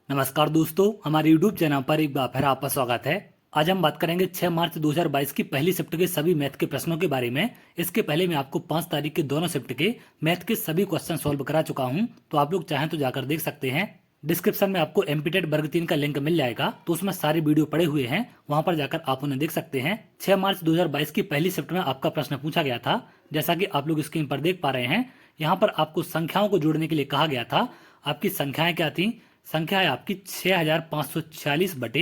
नमस्कार दोस्तों, हमारे YouTube चैनल पर एक बार फिर आपका स्वागत है। आज हम बात करेंगे 6 मार्च 2022 की पहली शिफ्ट के सभी मैथ के प्रश्नों के बारे में। इसके पहले मैं आपको 5 तारीख के दोनों शिफ्ट के मैथ के सभी क्वेश्चन सॉल्व करा चुका हूं, तो आप लोग चाहें तो जाकर देख सकते हैं। डिस्क्रिप्शन में आपको एमपीटेट वर्ग 3 का लिंक मिल जाएगा, तो उसमें सारी वीडियो पड़े हुए हैं, वहां पर जाकर आप उन्हें देख सकते हैं। 6 मार्च 2022 की पहली शिफ्ट में आपका प्रश्न पूछा गया था, जैसा कि आप लोग स्क्रीन पर देख पा रहे हैं। यहाँ पर आपको संख्याओं को जोड़ने के लिए कहा गया था। आपकी संख्याएं क्या थी? संख्या है आपकी 6546 बटे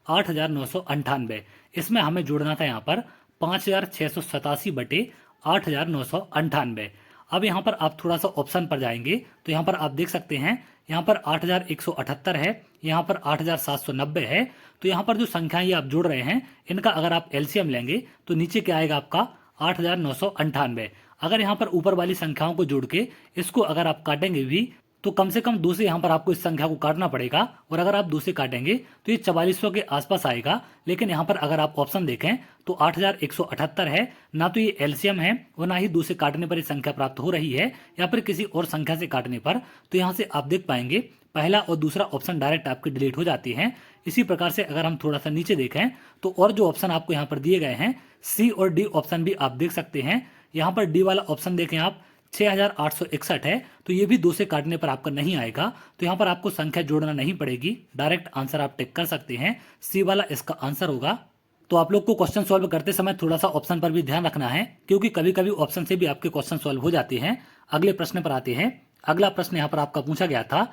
8998। इसमें हमें जोड़ना था यहाँ पर 5687 बटे 8998। अब यहाँ पर आप थोड़ा सा ऑप्शन पर जाएंगे तो यहाँ पर आप देख सकते हैं, यहाँ पर 8178 है, यहाँ पर 8790 है। तो यहाँ पर जो संख्याएं ये आप जोड़ रहे हैं, इनका अगर आप एलसीएम लेंगे तो नीचे क्या आएगा आपका 8998। अगर यहाँ पर ऊपर वाली संख्याओं को जोड़ के इसको अगर आप काटेंगे भी तो कम से कम 2 से यहाँ पर आपको इस संख्या को काटना पड़ेगा, और अगर आप 2 से काटेंगे तो ये 4400 के आसपास आएगा। लेकिन यहाँ पर अगर आप ऑप्शन देखें तो 8178 है, ना तो ये एलसीएम है और ना ही 2 से काटने पर ये संख्या प्राप्त हो रही है, या फिर किसी और संख्या से काटने पर। तो यहाँ से आप देख पाएंगे पहला और दूसरा ऑप्शन डायरेक्ट आपके डिलीट हो जाते हैं। इसी प्रकार से अगर हम थोड़ा सा नीचे देखें तो और जो ऑप्शन आपको यहाँ पर दिए गए हैं, सी और डी ऑप्शन भी आप देख सकते हैं। यहाँ पर डी वाला ऑप्शन देखें आप 6861 है, तो ये भी 2 से काटने पर आपका नहीं आएगा। तो यहाँ पर आपको संख्या जोड़ना नहीं पड़ेगी, डायरेक्ट आंसर आप टिक कर सकते हैं। सी वाला इसका आंसर होगा। तो आप लोग को क्वेश्चन सॉल्व करते समय थोड़ा सा ऑप्शन पर भी ध्यान रखना है, क्योंकि कभी कभी ऑप्शन से भी आपके क्वेश्चन सॉल्व हो जाते हैं। अगले प्रश्न पर आते हैं। अगला प्रश्न यहाँ पर आपका पूछा गया था,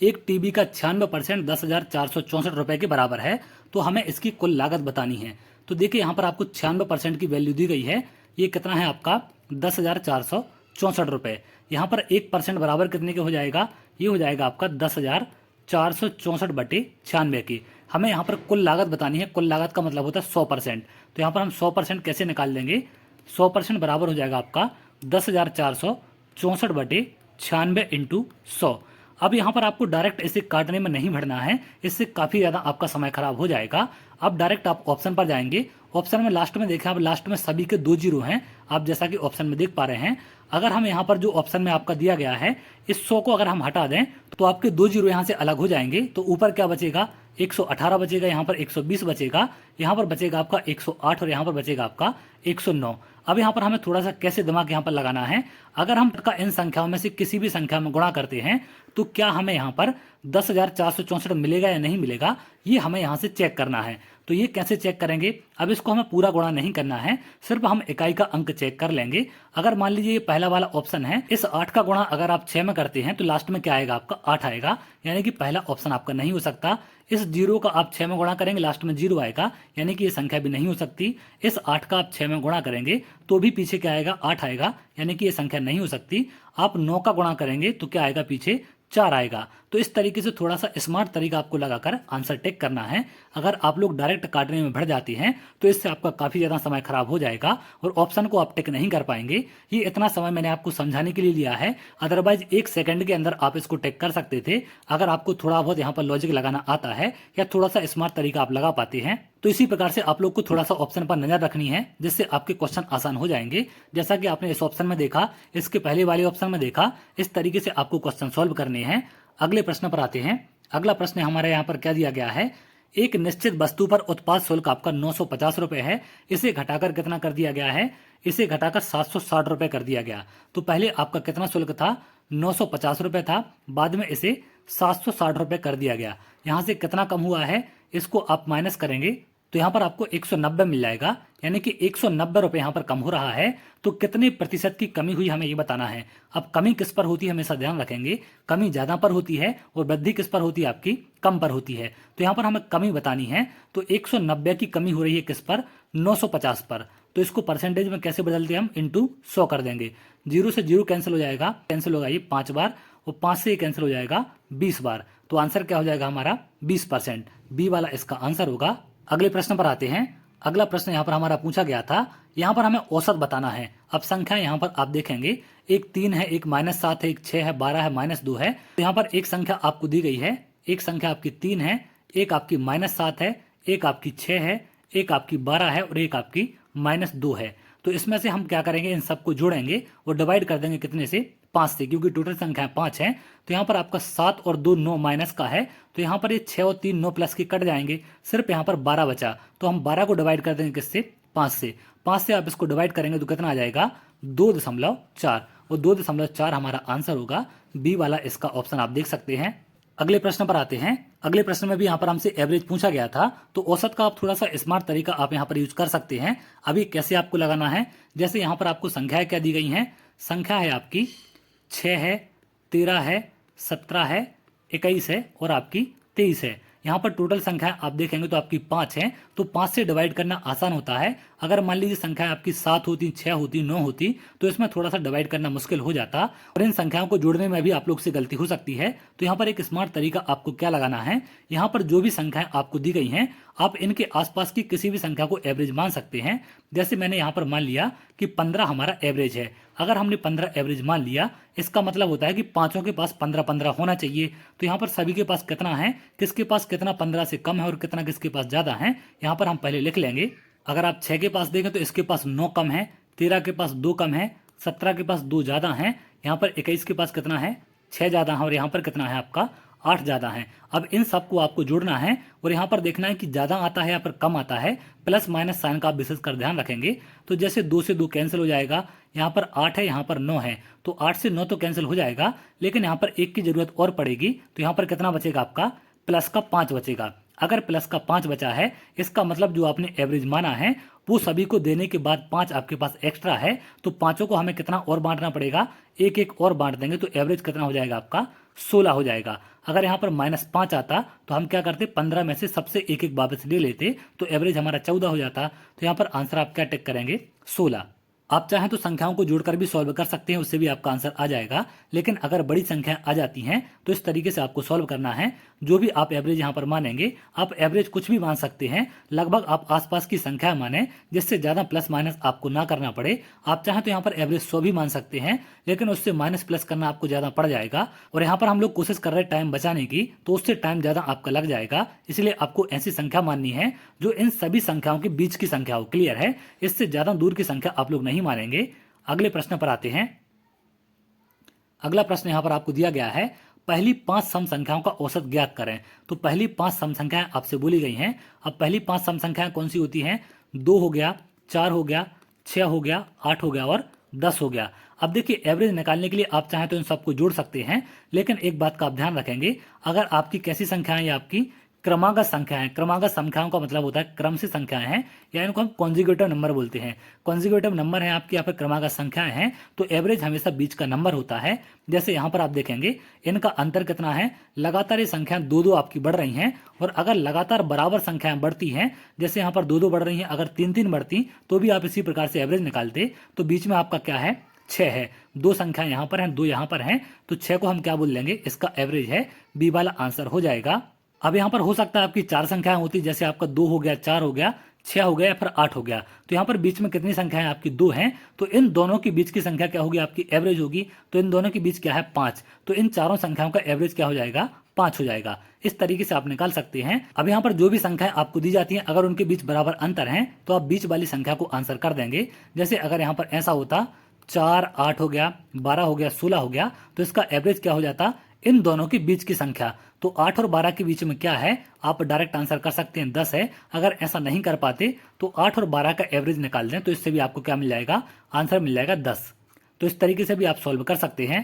एक टीबी का 96% 10,464 रुपए के बराबर है, तो हमें इसकी कुल लागत बतानी है। तो देखिए यहाँ पर आपको 96% की वैल्यू दी गई है। ये कितना है आपका 10,464 रुपए। यहाँ पर 1% बराबर कितने के हो जाएगा? ये हो जाएगा आपका 10,464 बटे 96 की। हमें यहाँ पर कुल लागत बतानी है। कुल लागत का मतलब होता है 100%। तो यहाँ पर हम 100% कैसे निकाल देंगे? 100% बराबर हो जाएगा आपका 10,464 बटे 96 इंटू 100। अब यहाँ पर आपको डायरेक्ट इसे काटने में नहीं बढ़ना है, इससे काफ़ी ज़्यादा आपका समय खराब हो जाएगा। अब डायरेक्ट आप ऑप्शन पर जाएंगे। ऑप्शन में लास्ट में देखें, अब लास्ट में सभी के 2 जीरो हैं, आप जैसा कि ऑप्शन में देख पा रहे हैं। अगर हम यहाँ पर जो ऑप्शन में आपका दिया गया है, इस 100 को अगर हम हटा दें तो आपके 2 जीरो यहाँ से अलग हो जाएंगे। तो ऊपर क्या बचेगा? 118 बचेगा, यहाँ पर 120 बचेगा, यहाँ पर बचेगा आपका 108 और यहाँ पर बचेगा आपका 109। अब यहाँ पर हमें थोड़ा सा कैसे दिमाग यहाँ पर लगाना है। अगर हम इन संख्याओं में से किसी भी संख्या में गुणा करते हैं तो क्या हमें यहाँ पर 10,464 मिलेगा या नहीं मिलेगा, ये हमें यहाँ से चेक करना है। तो ये कैसे चेक करेंगे? अब इसको हमें पूरा गुणा नहीं करना है, सिर्फ हम इकाई का अंक चेक कर लेंगे। अगर मान लीजिए ये पहला वाला ऑप्शन है, इस 8 का गुणा अगर आप 6 में करते हैं तो लास्ट में क्या आएगा? आपका 8 आएगा, यानी कि पहला ऑप्शन आपका नहीं हो सकता। इस 0 का आप 6 में गुणा करेंगे, लास्ट में 0 आएगा, यानी कि ये संख्या भी नहीं हो सकती। इस 8 का आप 6 में गुणा करेंगे तो भी पीछे क्या आएगा? 8 आएगा, यानी कि ये संख्या नहीं हो सकती। आप 9 का गुणा करेंगे तो क्या आएगा? पीछे 4 आएगा। तो इस तरीके से थोड़ा सा स्मार्ट तरीका आपको लगाकर आंसर टिक करना है। अगर आप लोग डायरेक्ट काटने में बढ़ जाते हैं तो इससे आपका काफ़ी ज़्यादा समय खराब हो जाएगा और ऑप्शन को आप टिक नहीं कर पाएंगे। ये इतना समय मैंने आपको समझाने के लिए लिया है, अदरवाइज 1 सेकंड के अंदर आप इसको टिक कर सकते थे, अगर आपको थोड़ा बहुत यहाँ पर लॉजिक लगाना आता है या थोड़ा सा स्मार्ट तरीका आप लगा पाते हैं। तो इसी प्रकार से आप लोग को थोड़ा सा ऑप्शन पर नजर रखनी है, जिससे आपके क्वेश्चन आसान हो जाएंगे। जैसा कि आपने इस ऑप्शन में देखा, इसके पहले वाले ऑप्शन में देखा, इस तरीके से आपको क्वेश्चन सॉल्व करने हैं। अगले प्रश्न पर आते हैं। अगला प्रश्न हमारे यहाँ पर क्या दिया गया है? एक निश्चित वस्तु पर उत्पाद शुल्क आपका 950 रुपए है, इसे घटाकर कितना कर दिया गया है? इसे घटाकर 760 रुपए कर दिया गया। तो पहले आपका कितना शुल्क था? 950 रुपए था, बाद में इसे 760 रुपए कर दिया गया। यहाँ से कितना कम हुआ है, इसको आप माइनस करेंगे तो यहाँ पर आपको 190 मिल जाएगा, यानी कि 190 रुपए यहाँ पर कम हो रहा है। तो कितने प्रतिशत की कमी हुई हमें ये बताना है। अब कमी किस पर होती है हमेशा ध्यान रखेंगे, कमी ज़्यादा पर होती है और वृद्धि किस पर होती है? आपकी कम पर होती है। तो यहाँ पर हमें कमी बतानी है, तो 190 की कमी हो रही है किस पर? 950 पर। तो इसको परसेंटेज में कैसे बदलते हैं हम? इंटू 100 कर देंगे। 0 से 0 कैंसिल हो जाएगा, कैंसिल होगा ये 5 बार, और 5 से ये कैंसिल हो जाएगा 20 बार। तो आंसर क्या हो जाएगा हमारा? 20%। बी वाला इसका आंसर होगा। अगले प्रश्न पर आते हैं। अगला प्रश्न यहाँ पर हमारा पूछा गया था, यहाँ पर हमें औसत बताना है। अब संख्या यहाँ पर आप देखेंगे, एक 3 है, एक -7 है, एक 6 है, 12 है, -2 है। तो यहाँ पर एक संख्या आपको दी गई है, एक संख्या आपकी 3 है, एक आपकी -7 है, एक आपकी 6 है, एक आपकी 12 है और एक आपकी -2 है। तो इसमें से हम क्या करेंगे? इन सबको जोड़ेंगे और डिवाइड कर देंगे कितने से? 5 से, क्योंकि टोटल संख्या 5 है। तो यहाँ पर आपका 7 और 2 9 माइनस का है, तो यहाँ पर ये 6 और 3 9 प्लस के कट जाएंगे, सिर्फ यहाँ पर 12 बचा। तो हम 12 को डिवाइड कर देंगे किससे, 5 से। 5 से आप इसको डिवाइड करेंगे तो कितना आ जाएगा, 2.4, और 2.4 हमारा आंसर होगा। बी वाला इसका ऑप्शन आप देख सकते हैं। अगले प्रश्न पर आते हैं। अगले प्रश्न में भी यहाँ पर हमसे एवरेज पूछा गया था, तो औसत का आप थोड़ा सा स्मार्ट तरीका आप यहाँ पर यूज कर सकते हैं। अभी कैसे आपको लगाना है, जैसे यहाँ पर आपको संख्याएं क्या दी गई हैं, संख्या है आपकी 6 है, 13 है, 17 है, 21 है और आपकी 23 है। यहाँ पर टोटल संख्या आप देखेंगे तो आपकी 5 है, तो 5 से डिवाइड करना आसान होता है। अगर मान लीजिए संख्या आपकी 7 होती, 6 होती, 9 होती, तो इसमें थोड़ा सा डिवाइड करना मुश्किल हो जाता और इन संख्याओं को जोड़ने में भी आप लोग से गलती हो सकती है। तो यहाँ पर एक स्मार्ट तरीका आपको क्या लगाना है, यहाँ पर जो भी संख्याएं आपको दी गई हैं, आप इनके आसपास की किसी भी संख्या को एवरेज मान सकते हैं। जैसे मैंने यहाँ पर मान लिया कि 15 हमारा एवरेज है। अगर हमने 15 एवरेज मान लिया, इसका मतलब होता है कि पांचों के पास 15-15 होना चाहिए। तो यहाँ पर सभी के पास कितना है, किसके पास कितना 15 से कम है और कितना किसके पास ज़्यादा है, यहाँ पर हम पहले लिख लेंगे। अगर आप 6 के पास देखें तो इसके पास 9 कम है, 13 के पास 2 कम है, 17 के पास 2 ज़्यादा है, यहाँ पर 21 के पास कितना है, 6 ज़्यादा है और यहाँ पर कितना है आपका 8 ज़्यादा है। अब इन सबको आपको जोड़ना है और यहाँ पर देखना है कि ज़्यादा आता है या फिर कम आता है। प्लस माइनस साइन का आप विशेष कर ध्यान रखेंगे। तो जैसे 2 से 2 कैंसिल हो जाएगा, यहाँ पर 8 है, यहाँ पर 9 है, तो 8 से 9 तो कैंसिल हो जाएगा, लेकिन यहाँ पर 1 की जरूरत और पड़ेगी। तो यहाँ पर कितना बचेगा आपका, प्लस का 5 बचेगा। अगर प्लस का 5 बचा है, इसका मतलब जो आपने एवरेज माना है वो सभी को देने के बाद 5 आपके पास एक्स्ट्रा है, तो पांचों को हमें कितना और बांटना पड़ेगा, एक एक और बांट देंगे, तो एवरेज कितना हो जाएगा आपका, 16 हो जाएगा। अगर यहाँ पर -5 आता तो हम क्या करते, 15 में से सबसे एक एक वापस ले लेते, तो एवरेज हमारा 14 हो जाता। तो यहाँ पर आंसर आप क्या टिक करेंगे, 16। आप चाहें तो संख्याओं को जोड़कर भी सॉल्व कर सकते हैं, उससे भी आपका आंसर आ जाएगा। लेकिन अगर बड़ी संख्या आ जाती हैं तो इस तरीके से आपको सॉल्व करना है। जो भी आप एवरेज यहाँ पर मानेंगे, आप एवरेज कुछ भी मान सकते हैं, लगभग आप आसपास की संख्या माने, जिससे ज़्यादा प्लस माइनस आपको ना करना पड़े। आप चाहें तो यहाँ पर एवरेज 100 भी मान सकते हैं, लेकिन उससे माइनस प्लस करना आपको ज़्यादा पड़ जाएगा। और यहाँ पर हम लोग कोशिश कर रहे हैं टाइम बचाने की, तो उससे टाइम ज़्यादा आपका लग जाएगा। इसलिए आपको ऐसी संख्या माननी है जो इन सभी संख्याओं के बीच की संख्या हो। क्लियर है, इससे ज़्यादा दूर की संख्या आप लोग नहीं मानेंगे। अगले प्रश्न पर आते हैं। अगला प्रश्न यहाँ पर आपको दिया गया है, पहली 5 सम संख्याओं का औसत ज्ञात करें। तो पहली 5 सम संख्याएं आपसे बोली गई हैं। अब पहली 5 सम संख्याएं कौन सी होती हैं, 2 हो गया, 4 हो गया, 6 हो गया, 8 हो गया और 10 हो गया। अब देखिए, एवरेज निकालने के लिए आप चाहें तो इन सबको जोड़ सकते हैं, लेकिन एक बात का आप ध्यान रखेंगे, अगर आपकी कैसी संख्याएं या आपकी क्रमागत संख्याएं, क्रमागत संख्याओं का मतलब होता है क्रम से संख्याएं हैं, या इनको हम कॉन्जिक्यूटिव नंबर बोलते हैं। कॉन्जिक्यूटिव नंबर है आपकी, यहाँ पर क्रमागत संख्याएं हैं, तो एवरेज हमेशा बीच का नंबर होता है। जैसे यहाँ पर आप देखेंगे, इनका अंतर कितना है, लगातार ये संख्याएं 2-2 आपकी बढ़ रही हैं। और अगर लगातार बराबर संख्याएं बढ़ती हैं, जैसे यहाँ पर 2-2 बढ़ रही हैं, अगर 3-3 बढ़ती तो भी आप इसी प्रकार से एवरेज निकालते। तो बीच में आपका क्या है, 6 है। 2 संख्याएं यहाँ पर हैं, 2 यहाँ पर हैं, तो 6 को हम क्या बोल लेंगे, इसका एवरेज है। बी वाला आंसर हो जाएगा। अब यहाँ पर हो सकता है आपकी 4 संख्याएं होती, जैसे आपका 2 हो गया, 4 हो गया, 6 हो गया या फिर 8 हो गया। तो यहाँ पर बीच में कितनी संख्याएं आपकी, 2 हैं, तो इन दोनों के बीच की संख्या क्या होगी, आपकी एवरेज होगी। तो इन दोनों के बीच क्या है, 5, तो इन चारों संख्याओं का एवरेज क्या हो जाएगा, 5 हो जाएगा। इस तरीके से आप निकाल सकते हैं। अब यहाँ पर जो भी संख्याएं आपको दी जाती हैं, अगर उनके बीच बराबर अंतर है तो आप बीच वाली संख्या को आंसर कर देंगे। जैसे अगर यहाँ पर ऐसा होता, 4 8 हो गया, 12 हो गया, 16 हो गया, तो इसका एवरेज क्या हो जाता, इन दोनों के बीच की संख्या। तो 8 और 12 के बीच में क्या है, आप डायरेक्ट आंसर कर सकते हैं, 10 है। अगर ऐसा नहीं कर पाते तो 8 और 12 का एवरेज निकाल दें, तो इससे भी आपको क्या मिल जाएगा, आंसर मिल जाएगा 10। तो इस तरीके से भी आप सॉल्व कर सकते हैं।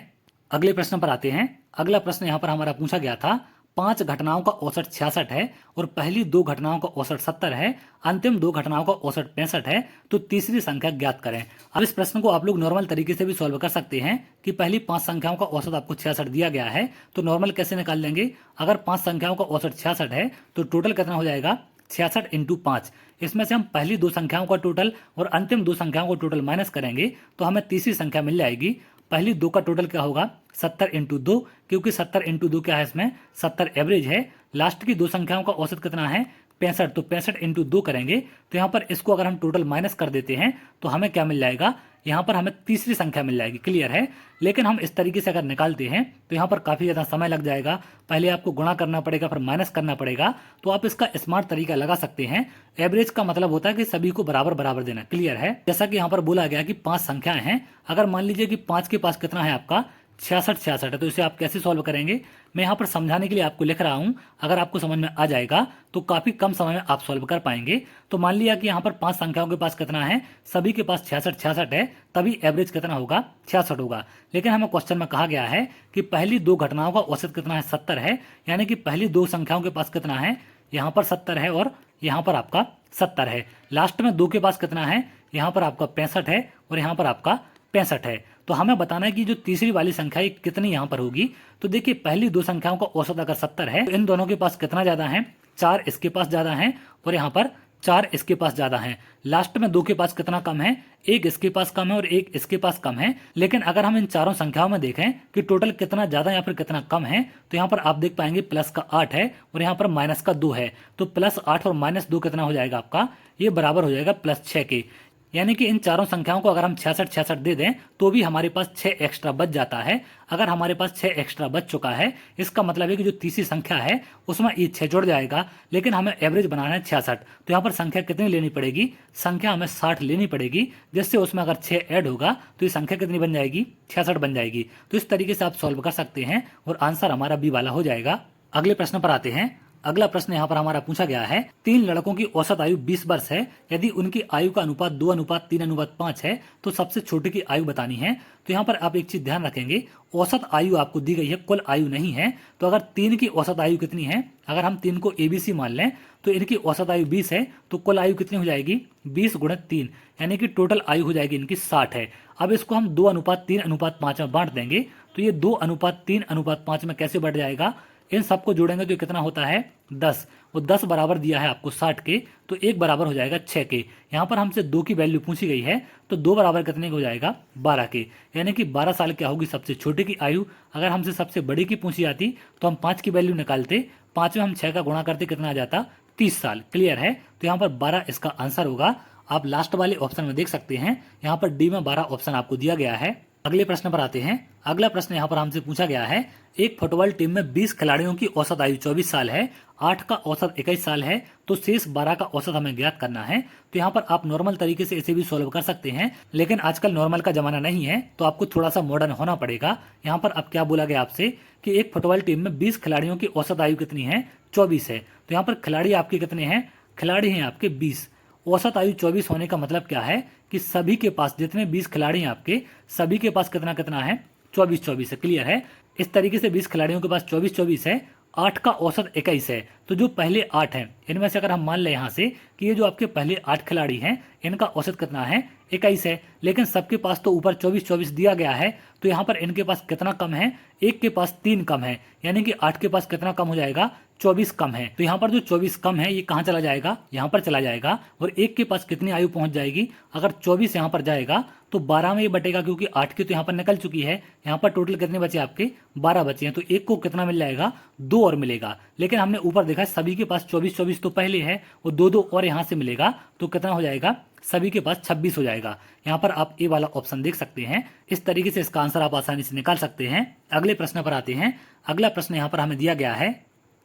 अगले प्रश्न पर आते हैं। अगला प्रश्न यहाँ पर हमारा पूछा गया था, 5 घटनाओं का औसत 66 है और पहली 2 घटनाओं का औसत 70 है, अंतिम 2 घटनाओं का औसत 65 है, तो तीसरी संख्या ज्ञात करें। अब इस प्रश्न को आप लोग नॉर्मल तरीके से भी सॉल्व कर सकते हैं कि पहली 5 संख्याओं का औसत आपको 66 दिया गया है, तो नॉर्मल कैसे निकाल लेंगे। अगर 5 संख्याओं का औसत 66 है तो टोटल कितना हो जाएगा, 66 × 5। इसमें से हम पहली 2 संख्याओं का टोटल और अंतिम 2 संख्याओं का टोटल माइनस करेंगे तो हमें तीसरी संख्या मिल जाएगी। पहली 2 का टोटल क्या होगा, 70 × 2, क्योंकि 70 × 2 क्या है, इसमें 70 एवरेज है। लास्ट की 2 संख्याओं का औसत कितना है, 65, तो 65 × 2 करेंगे, तो यहाँ पर इसको अगर हम टोटल माइनस कर देते हैं तो हमें क्या मिल जाएगा, यहाँ पर हमें तीसरी संख्या मिल जाएगी। क्लियर है, लेकिन हम इस तरीके से अगर निकालते हैं तो यहाँ पर काफ़ी ज़्यादा समय लग जाएगा। पहले आपको गुणा करना पड़ेगा, फिर माइनस करना पड़ेगा। तो आप इसका स्मार्ट तरीका लगा सकते हैं। एवरेज का मतलब होता है कि सभी को बराबर बराबर देना। क्लियर है, जैसा कि यहाँ पर बोला गया कि 5 संख्याएं हैं। अगर मान लीजिए कि 5 के पास कितना है आपका, 66 66 है, तो इसे आप कैसे सॉल्व करेंगे मैं यहाँ पर समझाने के लिए आपको लिख रहा हूँ। अगर आपको समझ में आ जाएगा तो काफी कम समय में आप सॉल्व कर पाएंगे। तो मान लिया कि यहाँ पर 5 संख्याओं के पास कितना है, सभी के पास 66 66 है, तभी एवरेज कितना होगा, 66 होगा। लेकिन हमें क्वेश्चन में कहा गया है कि पहली दो घटनाओं का औसत कितना है, 70 है, यानी कि पहली दो संख्याओं के पास कितना है, यहाँ पर 70 है और यहाँ पर आपका 70 है। लास्ट में दो के पास कितना है, यहाँ पर आपका 65 है और यहाँ पर आपका 65 है। तो हमें बताना है कि जो तीसरी वाली संख्या है कितनी यहाँ पर होगी। तो देखिए पहली दो संख्याओं का औसत अगर 70 है तो इन दोनों के पास कितना ज्यादा है, 4 इसके पास ज्यादा है और यहाँ पर 4 इसके पास ज्यादा है। लास्ट में दो के पास कितना कम है, एक इसके पास कम है और एक इसके पास कम है। लेकिन अगर हम इन चारों संख्याओं में देखें कि टोटल कितना ज्यादा या फिर कितना कम है, तो यहाँ पर आप देख पाएंगे प्लस का 8 है और यहाँ पर माइनस का 2 है। तो प्लस 8 और माइनस 2 कितना हो जाएगा आपका, ये बराबर हो जाएगा प्लस 6 के। यानी कि इन चारों संख्याओं को अगर हम 66 66 दे दें तो भी हमारे पास 6 एक्स्ट्रा बच जाता है। अगर हमारे पास 6 एक्स्ट्रा बच चुका है, इसका मतलब है कि जो तीसरी संख्या है उसमें ये 6 जुड़ जाएगा। लेकिन हमें एवरेज बनाना है 66, तो यहाँ पर संख्या कितनी लेनी पड़ेगी, संख्या हमें 60 लेनी पड़ेगी, जिससे उसमें अगर 6 ऐड होगा तो ये संख्या कितनी बन जाएगी, 66 बन जाएगी। तो इस तरीके से आप सॉल्व कर सकते हैं और आंसर हमारा बी वाला हो जाएगा। अगले प्रश्न पर आते हैं। अगला प्रश्न यहाँ पर हमारा पूछा गया है, 3 लड़कों की औसत आयु 20 वर्ष है, यदि उनकी आयु का अनुपात 2:3:5 है तो सबसे छोटे की आयु बतानी है। तो यहाँ पर आप एक चीज ध्यान रखेंगे, औसत आयु आपको दी गई है, कुल आयु नहीं है। तो अगर 3 की औसत आयु कितनी है, अगर हम 3 को ABC मान लें तो इनकी औसत आयु 20 है, तो कुल आयु कितनी हो जाएगी, 20 × 3, यानी कि टोटल आयु हो जाएगी इनकी 60 है। अब इसको हम 2:3:5 में बांट देंगे तो ये 2:3:5 में कैसे बढ़ जाएगा, इन सबको जोड़ेंगे तो कितना होता है 10, वो 10 बराबर दिया है आपको 60 के, तो 1 बराबर हो जाएगा 6 के। यहाँ पर हमसे 2 की वैल्यू पूछी गई है, तो 2 बराबर कितने का हो जाएगा 12 के, यानी कि 12 साल क्या होगी सबसे छोटे की आयु। अगर हमसे सबसे बड़ी की पूछी जाती तो हम 5 की वैल्यू निकालते, 5 में हम 6 का गुणा करते कितना आ जाता 30 साल। क्लियर है, तो यहाँ पर 12 इसका आंसर होगा। आप लास्ट वाले ऑप्शन में देख सकते हैं, यहाँ पर डी में 12 ऑप्शन आपको दिया गया है। अगले प्रश्न पर आते हैं। अगला प्रश्न यहाँ पर हमसे पूछा गया है, एक फुटबॉल टीम में 20 खिलाड़ियों की औसत आयु 24 साल है, 8 का औसत 21 साल है, तो शेष 12 का औसत हमें ज्ञात करना है। तो यहाँ पर आप नॉर्मल तरीके से इसे भी सॉल्व कर सकते हैं, लेकिन आजकल नॉर्मल का जमाना नहीं है, तो आपको थोड़ा सा मॉडर्न होना पड़ेगा। यहाँ पर अब क्या बोला गया आपसे कि एक फुटबॉल टीम में 20 खिलाड़ियों की औसत आयु कितनी है, 24 है। तो यहाँ पर खिलाड़ी आपके कितने हैं, खिलाड़ी हैं आपके 20, औसत आयु 24 होने का मतलब क्या है कि सभी के पास जितने 20 खिलाड़ी हैं आपके, सभी के पास कितना कितना है, 24 है। क्लियर है, इस तरीके से 20 खिलाड़ियों के पास 24 है, 8 का औसत 21 है। तो जो पहले 8 हैं इनमें से अगर हम मान लें यहाँ से कि ये जो आपके पहले 8 खिलाड़ी हैं इनका औसत कितना है, 21 है, लेकिन सबके पास तो ऊपर 24 दिया गया है, तो यहाँ पर इनके पास कितना कम है, एक के पास 3 कम है, यानी कि 8 के पास कितना कम हो जाएगा, 24 कम है। तो यहाँ पर जो 24 कम है ये कहाँ चला जाएगा, यहाँ पर चला जाएगा, और एक के पास कितनी आयु पहुंच जाएगी, अगर 24 यहाँ पर जाएगा तो 12 में ये बटेगा, क्योंकि 8 की तो यहाँ पर निकल चुकी है। यहाँ पर टोटल कितने बचे आपके, 12 बचे हैं, तो एक को कितना मिल जाएगा, 2 और मिलेगा। लेकिन हमने ऊपर देखा सभी के पास 24 तो पहले है, वो 2 और यहाँ से मिलेगा, तो कितना हो जाएगा, सभी के पास 26 हो जाएगा। यहाँ पर आप ए वाला ऑप्शन देख सकते हैं। इस तरीके से इसका आंसर आप आसानी से निकाल सकते हैं। अगले प्रश्न पर आते हैं। अगला प्रश्न यहाँ पर हमें दिया गया है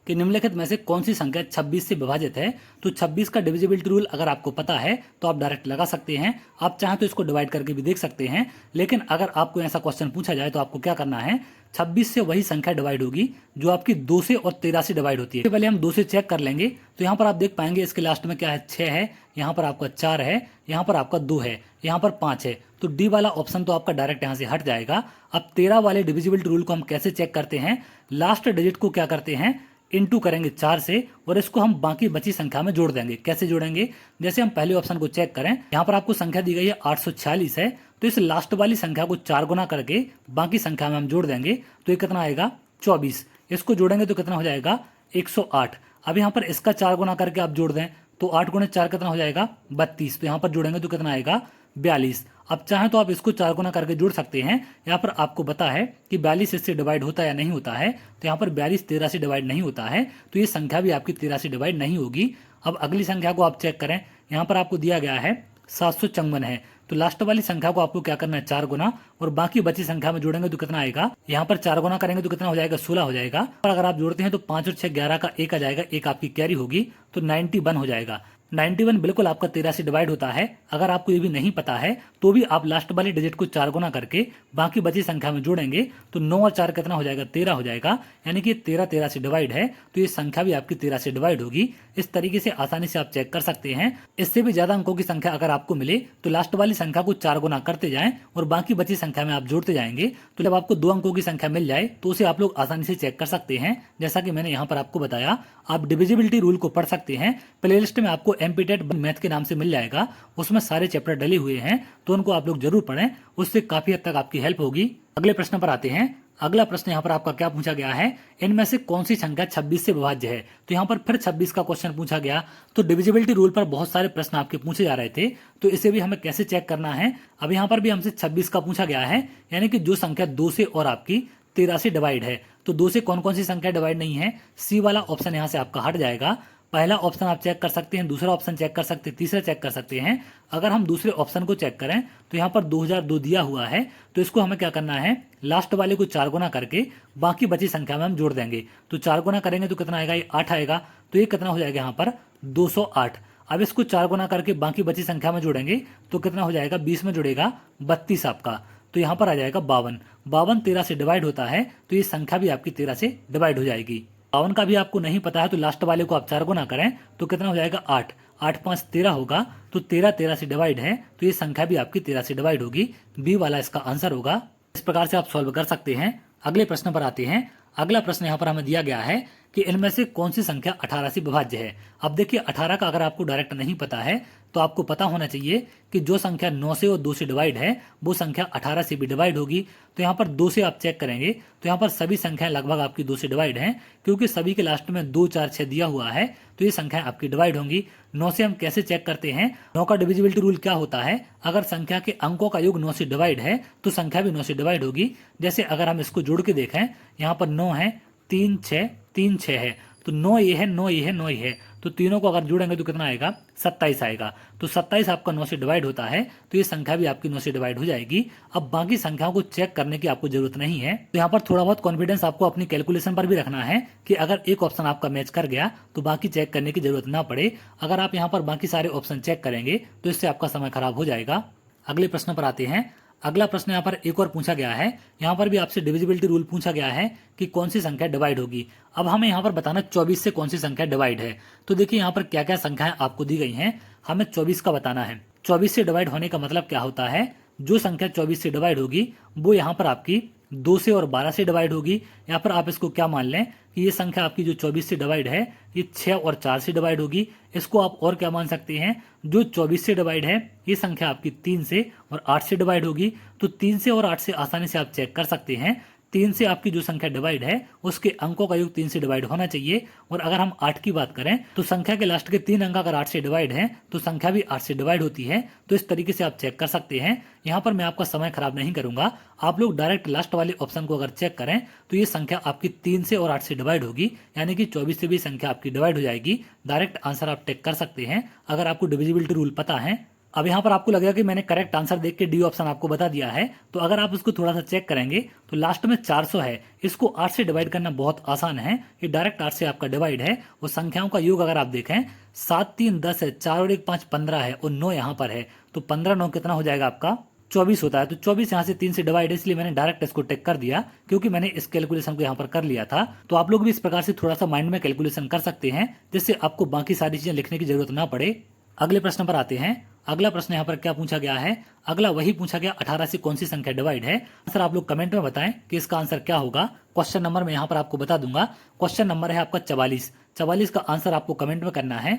कि निम्नलिखित में से कौन सी संख्या 26 से विभाजित है। तो 26 का डिविजिबिलिटी रूल अगर आपको पता है तो आप डायरेक्ट लगा सकते हैं, आप चाहें तो इसको डिवाइड करके भी देख सकते हैं। लेकिन अगर आपको ऐसा क्वेश्चन पूछा जाए तो आपको क्या करना है, 26 से वही संख्या डिवाइड होगी जो आपकी 2 से और 13 से डिवाइड होती है। तो पहले हम 2 से चेक कर लेंगे, तो यहाँ पर आप देख पाएंगे इसके लास्ट में क्या है, 6 है, यहाँ पर आपका 4 है, यहाँ पर आपका 2 है, यहाँ पर 5 है, तो डी वाला ऑप्शन तो आपका डायरेक्ट यहाँ से हट जाएगा। अब 13 वाले डिविजिबिलिटी रूल को हम कैसे चेक करते हैं, लास्ट डिजिट को क्या करते हैं, इनटू करेंगे 4 से, और इसको हम बाकी बची संख्या में जोड़ देंगे। कैसे जोड़ेंगे, जैसे हम पहले ऑप्शन को चेक करें, यहाँ पर आपको संख्या दी गई है 846 है, तो इस लास्ट वाली संख्या को 4 गुना करके बाकी संख्या में हम जोड़ देंगे, तो ये कितना आएगा 24। इसको जोड़ेंगे तो कितना हो जाएगा 108। अब यहाँ पर इसका 4 गुना करके आप जोड़ दें तो 8 गुणे 4 कितना हो जाएगा 32, तो यहाँ पर जोड़ेंगे तो कितना आएगा 42। अब चाहें तो आप इसको 4 गुना करके जोड़ सकते हैं। यहाँ पर आपको पता है कि 42 इससे डिवाइड होता है या नहीं होता है, तो यहाँ पर 42 13 से डिवाइड नहीं होता है, तो ये संख्या भी आपकी 13 से डिवाइड नहीं होगी। अब अगली संख्या को आप चेक करें, यहाँ पर आपको दिया गया है 754 है, तो लास्ट वाली संख्या को आपको क्या करना है 4 गुना, और बाकी बची संख्या में जोड़ेंगे तो कितना आएगा, यहाँ पर 4 गुना करेंगे तो कितना हो जाएगा 16 हो जाएगा। और अगर आप जोड़ते हैं तो 5 और 6 11 का 1 आ जाएगा, एक आपकी कैरी होगी, तो 91 हो जाएगा। 91 बिल्कुल आपका 13 से डिवाइड होता है। अगर आपको ये भी नहीं पता है तो भी आप लास्ट वाले डिजिट को 4 गुना करके बाकी बची संख्या में जोड़ेंगे तो 9 और 4 कितना हो जाएगा, 13 हो जाएगा। यानी कि 13 13 से डिवाइड है तो ये संख्या भी आपकी 13 से डिवाइड होगी। इस तरीके से आसानी से आप चेक कर सकते हैं। इससे भी ज्यादा अंकों की संख्या अगर आपको मिले तो लास्ट वाली संख्या को 4 गुना करते जाएं और बाकी बची संख्या में आप जोड़ते जाएंगे। तो जब आपको 2 अंकों की संख्या मिल जाए तो उसे आप लोग आसानी से चेक कर सकते हैं। जैसा कि मैंने यहाँ पर आपको बताया, आप डिविजिबिलिटी रूल को पढ़ सकते हैं। प्लेलिस्ट में आपको एमपीटेट मैथ के नाम से मिल जाएगा, उसमें सारे चैप्टर डले हुए हैं, तो उनको आप लोग जरूर पढ़ें, उससे काफी हद तक आपकी हेल्प होगी। अगले प्रश्न पर आते हैं। अगला प्रश्न यहाँ पर आपका क्या पूछा गया है, इनमें से कौन सी संख्या 26 से विभाज्य है। तो यहाँ पर फिर 26 का क्वेश्चन पूछा गया। तो डिविजिबिलिटी रूल पर बहुत सारे प्रश्न आपके पूछे जा रहे थे, तो इसे भी हमें कैसे चेक करना है। अब यहाँ पर भी हमसे 26 का पूछा गया है, यानी कि जो संख्या 2 से और आपकी 13 से डिवाइड है। तो 2 से कौन कौन सी संख्या डिवाइड नहीं है, सी वाला ऑप्शन यहाँ से आपका हट जाएगा। पहला ऑप्शन आप चेक कर सकते हैं, दूसरा ऑप्शन चेक कर सकते हैं, तीसरा चेक कर सकते हैं। अगर हम दूसरे ऑप्शन को चेक करें तो यहाँ पर 2002 दिया हुआ है, तो इसको हमें क्या करना है, लास्ट वाले को 4 गुना करके बाकी बची संख्या में हम जोड़ देंगे। तो 4 गुना करेंगे तो कितना आएगा, ये 8 आएगा। तो ये कितना हो जाएगा यहाँ पर 208। अब इसको 4 गुना करके बाकी बची संख्या में जोड़ेंगे तो कितना हो जाएगा, 20 में जुड़ेगा 32 आपका। तो यहाँ पर आ जाएगा 52। 52 13 से डिवाइड होता है, तो ये संख्या भी आपकी 13 से डिवाइड हो जाएगी। 52 का भी आपको नहीं पता है तो लास्ट वाले को आप 4 गुना करें तो कितना हो जाएगा, 8। 8 5 13 होगा, तो 13 13 से डिवाइड है, तो ये संख्या भी आपकी 13 से डिवाइड होगी। बी वाला इसका आंसर होगा। इस प्रकार से आप सॉल्व कर सकते हैं। अगले प्रश्न पर आते हैं। अगला प्रश्न यहाँ पर हमें दिया गया है कि इनमें से कौन सी संख्या 18 से विभाज्य है। अब देखिए 18 का अगर आपको डायरेक्ट नहीं पता है तो आपको पता होना चाहिए कि जो संख्या 9 से और 2 से डिवाइड है वो संख्या 18 से भी डिवाइड होगी। तो यहाँ पर 2 से आप चेक करेंगे तो यहाँ पर सभी संख्याएं लगभग आपकी 2 से डिवाइड हैं, क्योंकि सभी के लास्ट में 2 4 6 दिया हुआ है, तो ये संख्या आपकी डिवाइड होंगी। 9 से हम कैसे चेक करते हैं, 9 का डिविजिबिलिटी रूल क्या होता है, अगर संख्या के अंकों का योग 9 से डिवाइड है तो संख्या भी 9 से डिवाइड होगी। जैसे अगर हम इसको जोड़ के देखें, यहाँ पर 9 है, 3 6 3 6 है, तो 9 ये है, 9 ये है, 9 ये है, तो तीनों को अगर जोड़ेंगे तो कितना आएगा, 27 आएगा। तो 27 आपका 9 से डिवाइड होता है, तो ये संख्या भी आपकी 9 से डिवाइड हो जाएगी। अब बाकी संख्याओं को चेक करने की आपको जरूरत नहीं है। तो यहाँ पर थोड़ा बहुत कॉन्फिडेंस आपको अपनी कैलकुलेशन पर भी रखना है कि अगर एक ऑप्शन आपका मैच कर गया तो बाकी चेक करने की जरूरत ना पड़े। अगर आप यहाँ पर बाकी सारे ऑप्शन चेक करेंगे तो इससे आपका समय खराब हो जाएगा। अगले प्रश्न पर आते हैं। अगला प्रश्न यहाँ पर एक और पूछा गया है। यहाँ पर भी आपसे डिविजिबिलिटी रूल पूछा गया है कि कौन सी संख्या डिवाइड होगी। अब हमें यहाँ पर बताना 24 से कौन सी संख्या डिवाइड है। तो देखिए यहाँ पर क्या क्या संख्याएं आपको दी गई हैं, हमें 24 का बताना है। 24 से डिवाइड होने का मतलब क्या होता है, जो संख्या 24 से डिवाइड होगी वो यहाँ पर आपकी 2 से और 12 से डिवाइड होगी। यहाँ पर आप इसको क्या मान लें कि ये संख्या आपकी जो 24 से डिवाइड है ये 6 और 4 से डिवाइड होगी। इसको आप और क्या मान सकते हैं, जो 24 से डिवाइड है ये संख्या आपकी 3 से और 8 से डिवाइड होगी। तो 3 से और 8 से आसानी से आप चेक कर सकते हैं। 3 से आपकी जो संख्या डिवाइड है उसके अंकों का योग 3 से डिवाइड होना चाहिए। और अगर हम 8 की बात करें तो संख्या के लास्ट के 3 अंक अगर 8 से डिवाइड है तो संख्या भी 8 से डिवाइड होती है। तो इस तरीके से आप चेक कर सकते हैं। यहाँ पर मैं आपका समय खराब नहीं करूंगा, आप लोग डायरेक्ट लास्ट वाले ऑप्शन को अगर चेक करें तो ये संख्या आपकी 3 से और 8 से डिवाइड होगी, यानी कि 24 से भी संख्या आपकी डिवाइड हो जाएगी। डायरेक्ट आंसर आप टेक कर सकते हैं अगर आपको डिविजिबिलिटी रूल पता है। अब यहाँ पर आपको लगेगा कि मैंने करेक्ट आंसर देख के डी ऑप्शन आपको बता दिया है, तो अगर आप उसको थोड़ा सा चेक करेंगे तो लास्ट में 400 है, इसको 8 से डिवाइड करना बहुत आसान है। ये डायरेक्ट 8 से आपका डिवाइड है। और संख्याओं का योग अगर आप देखें 7 3 10 है, 4 और 1 5 15 है और 9 यहाँ पर है, तो 15 9 कितना हो जाएगा आपका 24 होता है। तो 24 यहाँ से 3 से डिवाइड है, इसलिए मैंने डायरेक्ट इसको टेक कर दिया क्योंकि मैंने इस कैलकुलेशन को यहाँ पर कर लिया था। तो आप लोग भी इस प्रकार से थोड़ा सा माइंड में कैलकुलेशन कर सकते हैं जिससे आपको बाकी सारी चीजें लिखने की जरूरत ना पड़े। अगले प्रश्न पर आते हैं। अगला प्रश्न यहाँ पर क्या पूछा गया है, अगला वही पूछा गया 18 से कौन सी संख्या डिवाइड है। सर आप लोग कमेंट में बताएं कि इसका आंसर क्या होगा। क्वेश्चन नंबर मैं यहाँ पर आपको बता दूंगा। क्वेश्चन नंबर है आपका 44। 44 का आंसर आपको कमेंट में करना है।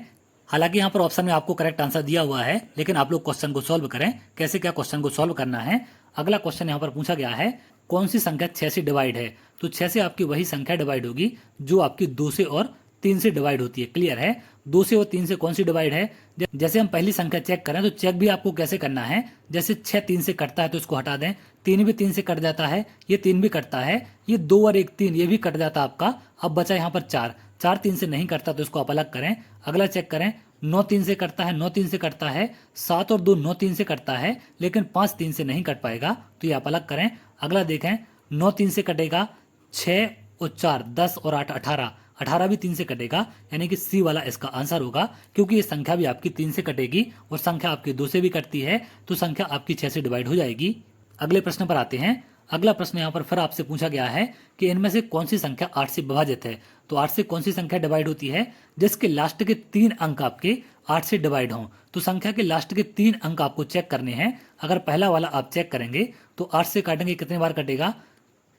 हालांकि यहाँ पर ऑप्शन में आपको करेक्ट आंसर दिया हुआ है, लेकिन आप लोग क्वेश्चन को सॉल्व करें, कैसे क्या क्वेश्चन को सॉल्व करना है। अगला क्वेश्चन यहाँ पर पूछा गया है कौन सी संख्या 6 से डिवाइड है। तो 6 से आपकी वही संख्या डिवाइड होगी जो आपकी 2 से और 3 से डिवाइड होती है। क्लियर है, 2 से और 3 से कौन सी डिवाइड है। जैसे हम पहली संख्या चेक करें तो चेक भी आपको कैसे करना है, जैसे 6 3 से कटता है तो इसको हटा दें, 3 भी 3 से कट जाता है, ये 3 भी कटता है, ये 2 और 1 3 ये भी कट जाता है आपका। अब बचा यहाँ पर 4 4 3 से नहीं कटता तो इसको आप अलग करें। अगला चेक करें 9 3 से कटता है, 9 3 से कटता है, 7 और 2 9 3 से कटता है, लेकिन 5 3 से नहीं कट पाएगा, तो ये आप अलग करें। अगला देखें 9 3 से कटेगा, 6 और 4 10 और 8 18 18 भी 3 से कटेगा, यानी कि सी वाला इसका आंसर होगा, क्योंकि ये संख्या भी आपकी 3 से कटेगी और संख्या आपकी 2 से भी कटती है, तो संख्या आपकी 6 से डिवाइड हो जाएगी। अगले प्रश्न पर आते हैं। अगला प्रश्न यहाँ पर फिर आपसे पूछा गया है कि इनमें से कौन सी संख्या 8 से विभाजित है। तो 8 से कौन सी संख्या डिवाइड होती है जिसके लास्ट के 3 अंक आपके 8 से डिवाइड हों। तो संख्या के लास्ट के 3 अंक आपको चेक करने हैं। अगर पहला वाला आप चेक करेंगे तो 8 से काटेंगे कितने बार कटेगा,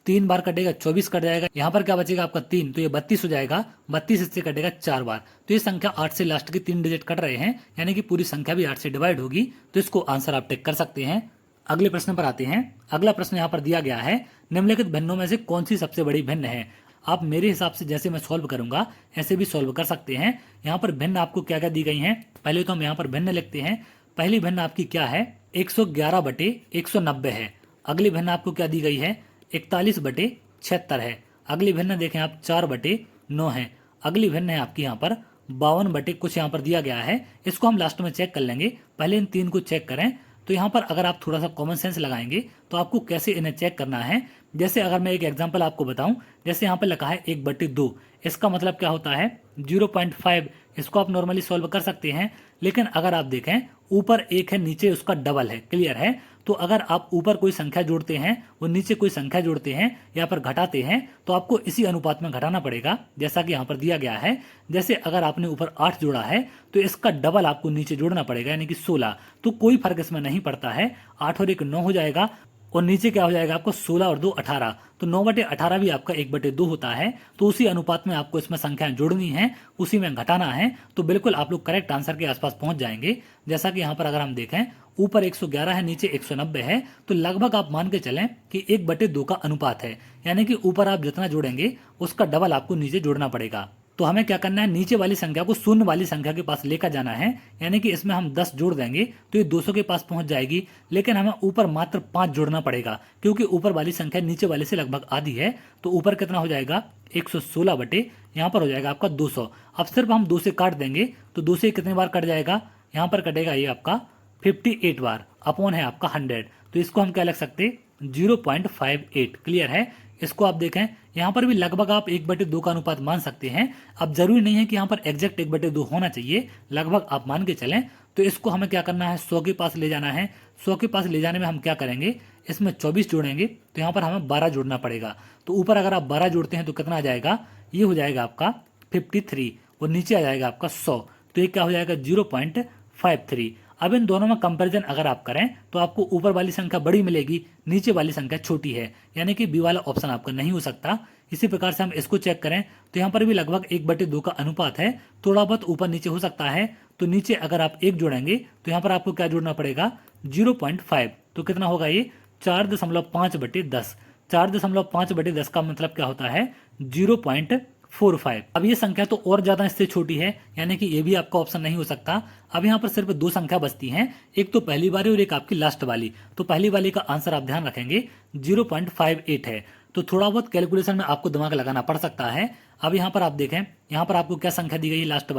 3 बार कटेगा, 24 कट जाएगा। यहाँ पर क्या बचेगा आपका 3, तो ये 32 हो जाएगा। 32 इससे कटेगा 4 बार, तो ये संख्या 8 से लास्ट के 3 डिजिट कट रहे हैं, यानी कि पूरी संख्या भी 8 से डिवाइड होगी। तो इसको आंसर आप टिक कर सकते हैं। अगले प्रश्न पर आते हैं। अगला प्रश्न यहाँ पर दिया गया है, निम्नलिखित भिन्नों में से कौन सी सबसे बड़ी भिन्न है। आप मेरे हिसाब से जैसे मैं सॉल्व करूंगा ऐसे भी सॉल्व कर सकते हैं। यहाँ पर भिन्न आपको क्या क्या दी गई हैं, पहले तो हम यहाँ पर भिन्न लिखते हैं। पहली भिन्न आपकी क्या है, 111/190 है। अगली भिन्न आपको क्या दी गई है, 41/76 है। अगली भिन्न देखें आप 4/9 है। अगली भिन्न है आपकी यहाँ पर 52 कुछ यहाँ पर दिया गया है। इसको हम लास्ट में चेक कर लेंगे, पहले इन 3 को चेक करें। तो यहाँ पर अगर आप थोड़ा सा कॉमन सेंस लगाएंगे तो आपको कैसे इन्हें चेक करना है। जैसे अगर मैं एक एग्जांपल आपको बताऊं, जैसे यहाँ पर लिखा है 1/2, इसका मतलब क्या होता है 0.5। इसको आप नॉर्मली सॉल्व कर सकते हैं, लेकिन अगर आप देखें ऊपर 1 है, नीचे उसका डबल है, क्लियर है। तो अगर आप ऊपर कोई संख्या जोड़ते हैं और नीचे कोई संख्या जोड़ते हैं या पर घटाते हैं तो आपको इसी अनुपात में घटाना पड़ेगा, जैसा कि यहाँ पर दिया गया है। जैसे अगर आपने ऊपर 8 जोड़ा है तो इसका डबल आपको नीचे जोड़ना पड़ेगा, यानी कि 16। तो कोई फर्क इसमें नहीं पड़ता है, 8 और 1 9 हो जाएगा और नीचे क्या हो जाएगा आपको 16 और 2 18। तो 9/18 भी आपका 1/2 होता है। तो उसी अनुपात में आपको इसमें संख्याएं जोड़नी है, उसी में घटाना है। तो बिल्कुल आप लोग करेक्ट आंसर के आसपास पहुंच जाएंगे। जैसा कि यहाँ पर अगर हम देखें ऊपर 111 है, नीचे 190 है, तो लगभग आप मान के चलें कि 1/2 का अनुपात है, यानी कि ऊपर आप जितना जोड़ेंगे उसका डबल आपको नीचे जोड़ना पड़ेगा। तो हमें क्या करना है, नीचे वाली संख्या को शून्य वाली संख्या के पास लेकर जाना है, यानी कि इसमें हम 10 जोड़ देंगे तो ये 200 के पास पहुंच जाएगी। लेकिन हमें ऊपर मात्र 5 जोड़ना पड़ेगा, क्योंकि ऊपर वाली संख्या नीचे वाले से लगभग आधी है। तो ऊपर कितना हो जाएगा 116 बटे यहाँ पर हो जाएगा आपका 200। अब सिर्फ हम 2 से काट देंगे तो 2 से कितने बार कट जाएगा, यहाँ पर कटेगा ये आपका 58 बार, अपॉन है आपका 100। तो इसको हम क्या लिख सकते 0.58, क्लियर है। इसको आप देखें यहाँ पर भी लगभग आप 1/2 का अनुपात मान सकते हैं। अब जरूरी नहीं है कि यहाँ पर एग्जैक्ट 1/2 होना चाहिए, लगभग आप मान के चलें। तो इसको हमें क्या करना है 100 के पास ले जाना है। 100 के पास ले जाने में हम क्या करेंगे, इसमें 24 जोड़ेंगे तो यहाँ पर हमें 12 जोड़ना पड़ेगा। तो ऊपर अगर आप 12 जोड़ते हैं तो कितना आ जाएगा, ये हो जाएगा आपका 53 और नीचे आ जाएगा आपका 100। तो ये क्या हो जाएगा 0.53। अब इन दोनों में कंपैरिजन अगर आप करें तो आपको ऊपर वाली संख्या बड़ी मिलेगी, नीचे वाली संख्या छोटी है, यानी कि बी वाला ऑप्शन आपका नहीं हो सकता। इसी प्रकार से हम इसको चेक करें तो यहाँ पर भी लगभग 1/2 का अनुपात है, थोड़ा बहुत ऊपर नीचे हो सकता है। तो नीचे अगर आप 1 जोड़ेंगे तो यहाँ पर आपको क्या जोड़ना पड़ेगा 0.5। तो कितना होगा ये 4.5/10। 4.5/10 का मतलब क्या होता है 0.45। अब ये संख्या तो और ज्यादा इससे छोटी है, यानी कि ये भी आपका ऑप्शन नहीं हो सकता। अब यहाँ पर सिर्फ 2 संख्या बचती हैं, एक तो पहली वाली और एक आपकी लास्ट वाली। तो पहली वाली का आंसर आप ध्यान रखेंगे 0.58 है। तो थोड़ा बहुत कैलकुलेशन में आपको दिमाग लगाना पड़ सकता है। अब यहाँ पर आप देखें, यहाँ पर आपको क्या संख्या दी गई है, लास्ट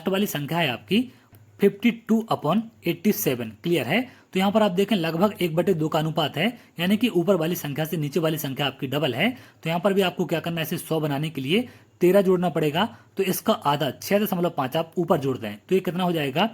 वाली संख्या है आपकी 52/87, क्लियर है। तो यहाँ पर आप देखें लगभग 1/2 का अनुपात है, यानी कि ऊपर वाली संख्या से नीचे वाली संख्या आपकी डबल है। तो यहाँ पर भी आपको क्या करना है, इसे 100 बनाने के लिए 13 जोड़ना पड़ेगा। तो इसका आधा 6.5 आप ऊपर जोड़ दें तो ये कितना हो जाएगा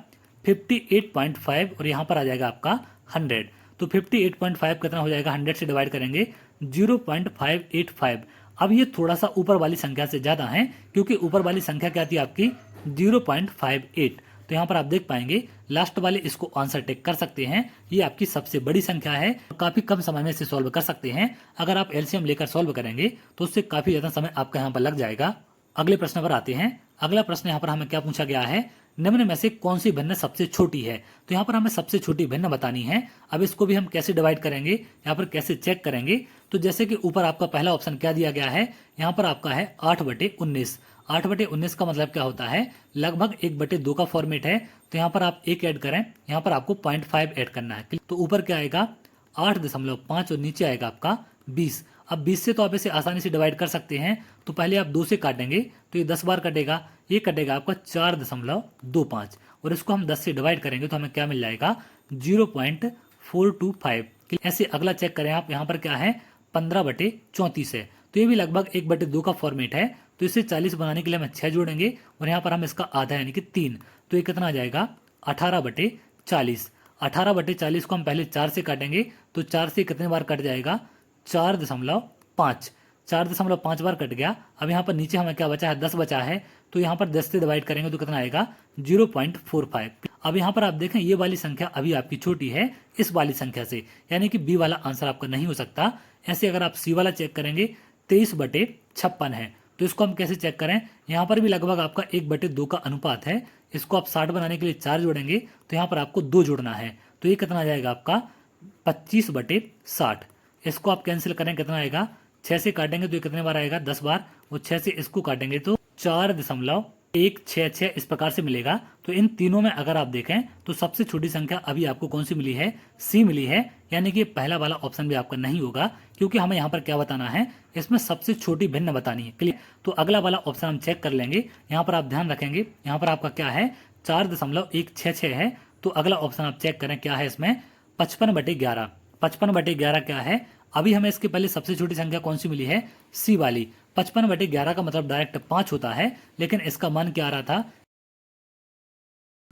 58.5 और यहाँ पर आ जाएगा आपका 100। तो 58.5 कितना हो जाएगा, 100 से डिवाइड करेंगे 0.585। अब ये थोड़ा सा ऊपर वाली संख्या से ज्यादा है, क्योंकि ऊपर वाली संख्या क्या थी आपकी 0.58। तो यहाँ पर आप देख पाएंगे लास्ट वाले इसको आंसर टिक कर सकते हैं। ये आपकी सबसे बड़ी संख्या है, काफी कम समय में इसे सॉल्व कर सकते हैं। अगर आप एलसीएम लेकर सॉल्व करेंगे तो उससे काफी ज्यादा समय आपका यहाँ पर लग जाएगा। अगले प्रश्न पर आते हैं। अगला प्रश्न यहाँ पर हमें क्या पूछा गया है, निम्न में से कौन सी भिन्न सबसे छोटी है। तो यहाँ पर हमें सबसे छोटी भिन्न बतानी है। अब इसको भी हम कैसे डिवाइड करेंगे, यहाँ पर कैसे चेक करेंगे। तो जैसे कि ऊपर आपका पहला ऑप्शन क्या दिया गया है, यहाँ पर आपका है 8/19। 8/19 का मतलब क्या होता है, लगभग 1/2 का फॉर्मेट है। तो यहाँ पर आप 1 ऐड करें, यहाँ पर आपको 0.5 ऐड करना है। तो ऊपर क्या आएगा 8.5 और नीचे आएगा आपका 20। अब 20 से तो आप इसे आसानी से डिवाइड कर सकते हैं। तो पहले आप 2 से काटेंगे तो ये 10 बार कटेगा, ये कटेगा आपका 4.25 और इसको हम 10 से डिवाइड करेंगे तो हमें क्या मिल जाएगा 0.425। ऐसे अगला चेक करें आप, यहाँ पर क्या है 15/34 है। तो ये भी लगभग 1/2 का फॉर्मेट है। तो इसे 40 बनाने के लिए हमें 6 जोड़ेंगे और यहाँ पर हम इसका आधा यानी कि 3, तो ये कितना आ जाएगा 18/40। 18/40 को हम पहले 4 से काटेंगे, तो 4 से कितने बार कट जाएगा 4.5, 4.5 बार कट गया। अब यहाँ पर नीचे हमें क्या बचा है 10 बचा है, तो यहाँ पर 10 से डिवाइड करेंगे तो कितना आएगा 0.45। अब यहाँ पर आप देखें ये वाली संख्या अभी आपकी छोटी है इस वाली संख्या से, यानी कि बी वाला आंसर आपका नहीं हो सकता। ऐसे अगर आप सी वाला चेक करेंगे 23/56 है, तो इसको हम कैसे चेक करें, यहाँ पर भी लगभग आपका 1/2 का अनुपात है। इसको आप 60 बनाने के लिए 4 जोड़ेंगे, तो यहाँ पर आपको 2 जोड़ना है, तो ये कितना आ जाएगा आपका 25/60। इसको आप कैंसिल करें कितना आएगा, 6 से काटेंगे तो ये कितने बार आएगा 10 बार, और 6 से इसको काटेंगे तो 4.166 इस प्रकार से मिलेगा। तो इन तीनों में अगर आप देखें तो सबसे छोटी संख्या अभी आपको कौन सी मिली है, सी मिली है, यानी कि पहला वाला ऑप्शन भी आपका नहीं होगा, क्योंकि हमें यहाँ पर क्या बताना है, इसमें सबसे छोटी भिन्न बतानी है। क्लियर, तो अगला वाला ऑप्शन हम चेक कर लेंगे। यहाँ पर आप ध्यान रखेंगे, यहाँ पर आपका क्या है 4.166 है, तो अगला ऑप्शन आप चेक करें क्या है इसमें 55/11। 55/11 क्या है, अभी हमें इसके पहले सबसे छोटी संख्या कौन सी मिली है, सी वाली। 55/11 का मतलब डायरेक्ट 5 होता है, लेकिन इसका मान क्या आ रहा था,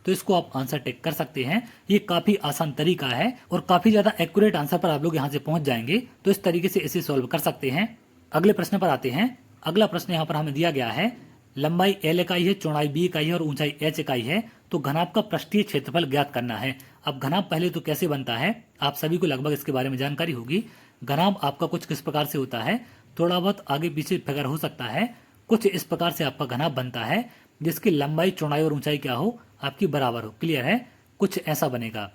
तो इसको आप आंसर टिक कर सकते हैं। ये काफी आसान तरीका है और काफी ज्यादा एक्यूरेट आंसर पर आप लोग यहाँ से पहुंच जाएंगे, तो इस तरीके से इसे सॉल्व कर सकते हैं। अगले प्रश्न पर आते हैं। अगला प्रश्न यहाँ पर हमें दिया गया है, लंबाई L इकाई है, चौड़ाई B इकाई है और ऊंचाई H इकाई है, तो घनाभ का पृष्ठीय क्षेत्रफल ज्ञात करना है। अब घनाभ पहले तो कैसे बनता है, आप सभी को लगभग इसके बारे में जानकारी होगी। घनाभ आपका कुछ किस प्रकार से होता है, थोड़ा बहुत आगे पीछे फिगर हो सकता है, कुछ इस प्रकार से आपका घनाभ बनता है जिसकी लंबाई चौड़ाई और ऊंचाई क्या हो, आपकी बराबर हो। क्लियर है, कुछ ऐसा बनेगा।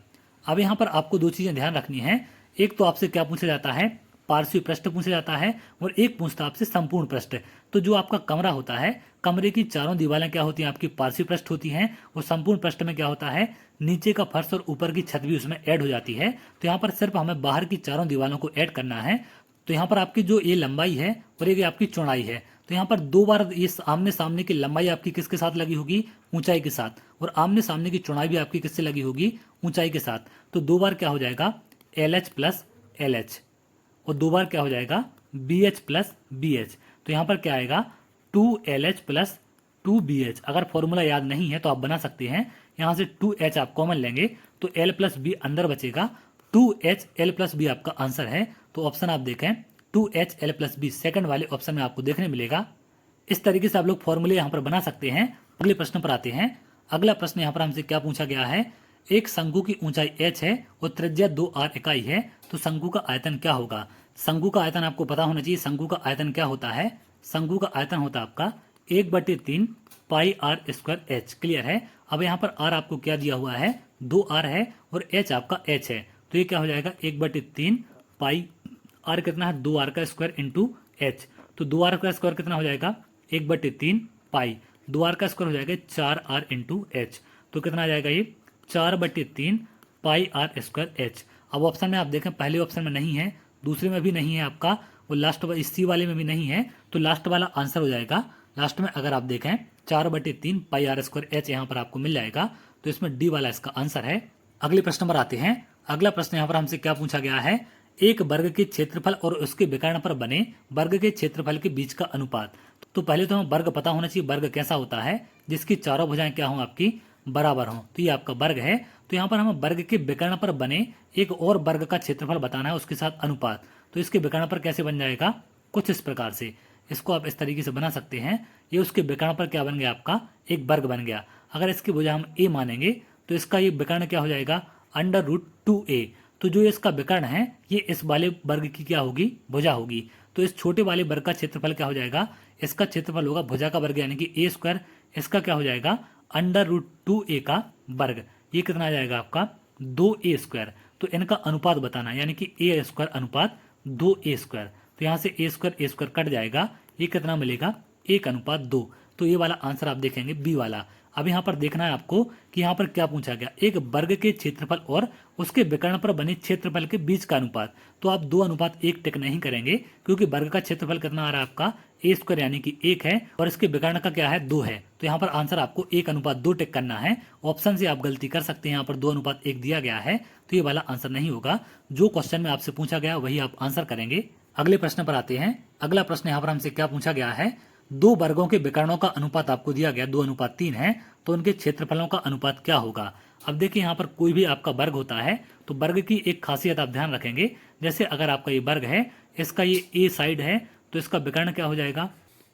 अब यहाँ पर आपको 2 चीजें ध्यान रखनी है। एक तो आपसे क्या पूछा जाता है, पार्श्व पृष्ठ पूछा जाता है, और एक पूछता आपसे संपूर्ण पृष्ठ। तो जो आपका कमरा होता है, कमरे की चारों दीवारें क्या होती हैं, आपकी पार्श्व पृष्ठ होती हैं, और संपूर्ण पृष्ठ में क्या होता है, नीचे का फर्श और ऊपर की छत भी उसमें ऐड हो जाती है। तो यहाँ पर सिर्फ हमें बाहर की चारों दीवारों को ऐड करना है। तो यहाँ पर आपकी जो ये लंबाई है और ये आपकी चौड़ाई है, तो यहाँ पर 2 बार ये आमने सामने की लंबाई आपकी किसके साथ लगी होगी, ऊंचाई के साथ, और आमने सामने की चौड़ाई भी आपकी किससे लगी होगी, ऊंचाई के साथ। तो 2 बार क्या हो जाएगा LH प्लस LH, और 2 बार क्या हो जाएगा BH प्लस BH। तो यहाँ पर क्या आएगा 2LH प्लस 2BH। अगर फॉर्मूला याद नहीं है तो आप बना सकते हैं, यहाँ से 2H आप कॉमन लेंगे तो L प्लस B अंदर बचेगा, 2H L प्लस B आपका आंसर है। तो ऑप्शन आप देखें 2H L plus B second वाले ऑप्शन में आपको देखने मिलेगा। इस तरीके से आप लोग फॉर्मूले यहाँ पर बना सकते हैं। अगले प्रश्न पर आते हैं। अगला प्रश्न यहाँ पर हमसे क्या पूछा गया है, एक शंकु की ऊंचाई h है और त्रिज्या 2r इकाई है, तो शंकु का आयतन क्या होगा। शंकु का आयतन आपको पता होना चाहिए। शंकु का आयतन क्या होता है, शंकु का आयतन होता है आपका 1/3 पाई आर स्क्वायर h। क्लियर है। अब यहाँ पर r आपको क्या दिया हुआ है, 2r है, और h आपका h है, तो ये क्या हो जाएगा 1/3 पाई r कितना है 2r का स्क्वायर इंटू h। तो 2r का स्क्वायर कितना हो जाएगा 1/3 पाई, 2r का स्क्वायर हो जाएगा 4r इंटू h। तो कितना आ जाएगा ये 4/3 पाई आर स्क्वायर h। अब ऑप्शन में आप देखें पहले ऑप्शन में नहीं है, दूसरे में भी नहीं है आपका, और लास्ट इस सी वाले में भी नहीं है, तो लास्ट वाला आंसर हो जाएगा। लास्ट में अगर आप देखें 4/3 पाई आर स्क्वायर h यहाँ पर आपको मिल जाएगा, तो इसमें डी वाला इसका आंसर है। अगले प्रश्न पर आते हैं। अगला प्रश्न यहाँ पर हमसे क्या पूछा गया है, एक वर्ग के क्षेत्रफल और उसके विकर्ण पर बने वर्ग के क्षेत्रफल के बीच का अनुपात। तो पहले तो हमें वर्ग पता होना चाहिए, वर्ग कैसा होता है, जिसकी चारों भुजाएं क्या हों आपकी बराबर हों, तो ये आपका वर्ग है। तो यहाँ पर हमें वर्ग के विकर्ण पर बने एक और वर्ग का क्षेत्रफल बताना है, उसके साथ अनुपात। तो इसके विकर्ण पर कैसे बन जाएगा, कुछ इस प्रकार से, इसको आप इस तरीके से बना सकते हैं। ये उसके विकर्ण पर क्या बन गया आपका, एक वर्ग बन गया। अगर इसकी भुजा हम a मानेंगे तो इसका ये विकर्ण क्या हो जाएगा √2a। तो जो इसका विकर्ण है ये इस वाले वर्ग की क्या होगी, भुजा होगी। तो इस छोटे वाले वर्ग का क्षेत्रफल क्या हो जाएगा, इसका क्षेत्रफल होगा भुजा का वर्ग यानी कि a स्क्वायर, इसका क्या हो जाएगा √2a का वर्ग। ये कितना आ जाएगा आपका 2a स्क्वायर। तो इनका अनुपात बताना यानी कि a स्क्वायर अनुपात 2a स्क्वायर। तो यहाँ से a स्क्वायर कट जाएगा, ये कितना मिलेगा 1:2। तो ये वाला आंसर आप देखेंगे बी वाला। अब यहाँ पर देखना है आपको कि यहाँ पर क्या पूछा गया, एक वर्ग के क्षेत्रफल और उसके विकर्ण पर बने क्षेत्रफल के बीच का अनुपात। तो आप 2:1 टिक नहीं करेंगे, क्योंकि वर्ग का क्षेत्रफल कितना आ रहा है आपका a स्क्वायर यानी कि 1 है, और इसके विकर्ण का क्या है 2 है। तो यहाँ पर आंसर आपको 1:2 टिक करना है। ऑप्शन से आप गलती कर सकते हैं, यहाँ पर 2:1 दिया गया है, तो ये वाला आंसर नहीं होगा। जो क्वेश्चन में आपसे पूछा गया वही आप आंसर करेंगे। अगले प्रश्न पर आते हैं। अगला प्रश्न यहाँ पर हमसे क्या पूछा गया है, दो वर्गों के विकर्णों का अनुपात आपको दिया गया 2:3 है, तो उनके क्षेत्रफलों का अनुपात क्या होगा। अब देखिए यहाँ पर कोई भी आपका वर्ग होता है तो वर्ग की एक खासियत आप ध्यान रखेंगे, जैसे अगर आपका ये वर्ग है, इसका ये ए साइड है, तो इसका विकर्ण क्या हो जाएगा,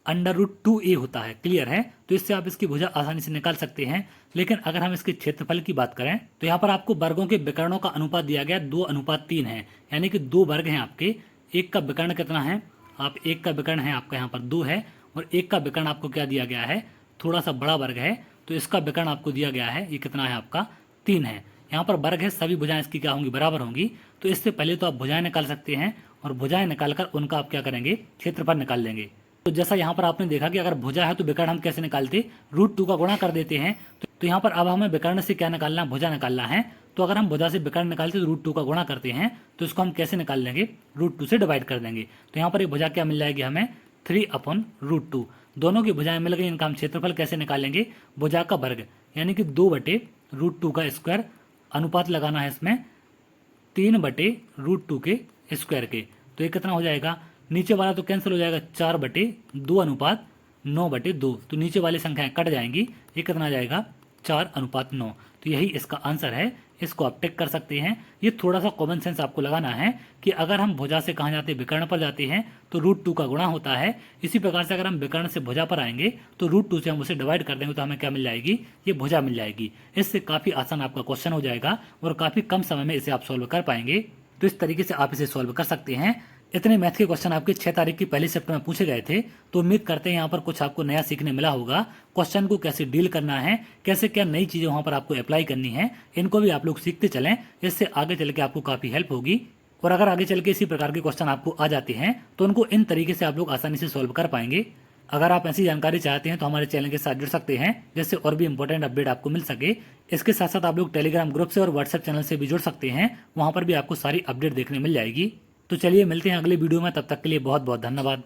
√2a होता है। क्लियर है, तो इससे आप इसकी भुजा आसानी से निकाल सकते हैं। लेकिन अगर हम इसके क्षेत्रफल की बात करें तो यहाँ पर आपको वर्गों के विकर्णों का अनुपात दिया गया 2:3 है, यानी कि दो वर्ग हैं आपके, एक का विकर्ण कितना है, आप एक का विकर्ण है आपका यहाँ पर 2 है, और एक का विकर्ण आपको क्या दिया गया है, थोड़ा सा बड़ा वर्ग है, तो इसका विकर्ण आपको दिया गया है, ये कितना है आपका 3 है। यहाँ पर वर्ग है, सभी भुजाएं इसकी क्या होंगी, बराबर होंगी। तो इससे पहले तो आप भुजाएं निकाल सकते हैं, और भुजाएं निकालकर उनका आप क्या करेंगे, क्षेत्रफल निकाल लेंगे। तो जैसा यहाँ पर आपने देखा कि अगर भुजा है तो विकर्ण हम कैसे निकालते, √2 का गुणा कर देते हैं। तो यहाँ पर अब हमें विकर्ण से क्या निकालना है, भुजा निकालना है। तो अगर हम भुजा से विकर्ण निकालते तो √2 का गुणा करते हैं, तो इसको हम कैसे निकाल लेंगे, √2 से डिवाइड कर देंगे। तो यहाँ पर एक भुजा क्या मिल जाएगी हमें, 3/√2। दोनों की भुजाएं मिल गई, इनका हम क्षेत्रफल कैसे निकालेंगे, भुजा का वर्ग यानी कि 2/√2 का स्क्वायर, अनुपात लगाना है इसमें 3/√2 के स्क्वायर के। तो ये कितना हो जाएगा, नीचे वाला तो कैंसिल हो जाएगा, 4/2 अनुपात 9/2। तो नीचे वाली संख्याएं कट जाएंगी, ये कितना आ जाएगा, 4:9। तो यही इसका आंसर है, इसको आप टिक कर सकते हैं। ये थोड़ा सा कॉमन सेंस आपको लगाना है कि अगर हम भुजा से कहाँ जाते हैं, विकर्ण पर जाते हैं, तो √2 का गुणा होता है। इसी प्रकार से अगर हम विकर्ण से भुजा पर आएंगे तो √2 से हम उसे डिवाइड कर देंगे, तो हमें क्या मिल जाएगी, ये भुजा मिल जाएगी। इससे काफ़ी आसान आपका क्वेश्चन हो जाएगा और काफ़ी कम समय में इसे आप सॉल्व कर पाएंगे। तो इस तरीके से आप इसे सॉल्व कर सकते हैं। इतने मैथ के क्वेश्चन आपके 6 तारीख की पहली शिफ्ट में पूछे गए थे, तो उम्मीद करते हैं यहाँ पर कुछ आपको नया सीखने मिला होगा। क्वेश्चन को कैसे डील करना है, कैसे क्या नई चीज़ें वहाँ पर आपको अप्लाई करनी है, इनको भी आप लोग सीखते चलें। इससे आगे चल के आपको काफ़ी हेल्प होगी। और अगर आगे चल के इसी प्रकार के क्वेश्चन आपको आ जाते हैं तो उनको इन तरीके से आप लोग आसानी से सॉल्व कर पाएंगे। अगर आप ऐसी जानकारी चाहते हैं तो हमारे चैनल के साथ जुड़ सकते हैं, जिससे और भी इंपॉर्टेंट अपडेट आपको मिल सके। इसके साथ साथ आप लोग टेलीग्राम ग्रुप से और व्हाट्सएप चैनल से भी जुड़ सकते हैं, वहाँ पर भी आपको सारी अपडेट देखने मिल जाएगी। तो चलिए मिलते हैं अगले वीडियो में, तब तक के लिए बहुत बहुत धन्यवाद।